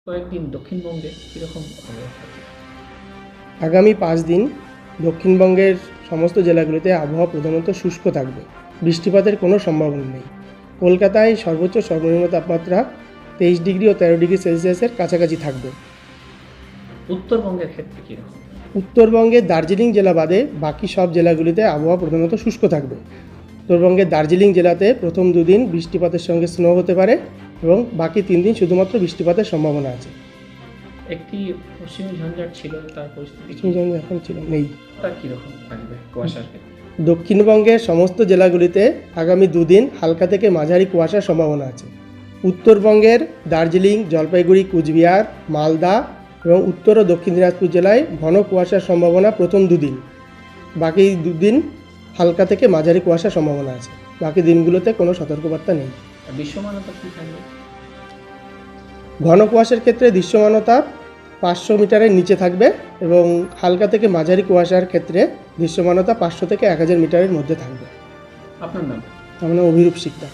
কয়েকদিন দক্ষিণবঙ্গে কীরকম আবহাওয়া থাকে? আগামী ৫ দিন দক্ষিণবঙ্গের সমস্ত জেলাগুলিতে আবহাওয়া প্রধানত শুষ্ক থাকবে। বৃষ্টিপাতের কোনো সম্ভাবনা নেই। কলকাতায় সর্বোচ্চ সর্বনিম্ন তাপমাত্রা ২৩ ডিগ্রি ও ১৩ ডিগ্রি সেলসিয়াসের কাছাকাছি থাকবে। উত্তরবঙ্গের ক্ষেত্রে কীরকম? উত্তরবঙ্গের দার্জিলিং জেলা বাদে বাকি সব জেলাগুলিতে আবহাওয়া প্রধানত শুষ্ক থাকবে। উত্তরবঙ্গের দার্জিলিং জেলাতে প্রথম ২ দিন বৃষ্টিপাতের সঙ্গে স্নো হতে পারে এবং বাকি ৩ দিন শুধুমাত্র বৃষ্টিপাতের সম্ভাবনা আছে। একটি পশ্চিমী ঝঞ্ঝাট ছিল, তার পরিস্থিতি কি? এখন ছিল নেই। তা কীরকম থাকবে কুয়াশার ক্ষেত্রে? দক্ষিণবঙ্গের সমস্ত জেলাগুলিতে আগামী ২ দিন হালকা থেকে মাঝারি কুয়াশার সম্ভাবনা আছে। উত্তরবঙ্গের দার্জিলিং, জলপাইগুড়ি, কুচবিহার, মালদা এবং উত্তর ও দক্ষিণ দিনাজপুর জেলায় ঘন কুয়াশার সম্ভাবনা প্রথম ২ দিন। বাকি ২ দিন হালকা থেকে মাঝারি কুয়াশার সম্ভাবনা আছে। বাকি দিনগুলোতে কোনো সতর্কবার্তা নেই। আর দৃশ্যমানতা কী থাকবে? ঘন কুয়াশার ক্ষেত্রে দৃশ্যমানতা ৫০০ মিটারের নিচে থাকবে এবং হালকা থেকে মাঝারি কুয়াশার ক্ষেত্রে দৃশ্যমানতা ৫০০ থেকে ১০০০ মিটারের মধ্যে থাকবে। আপনার নাম? আমার নাম অভিরূপ শিকদার।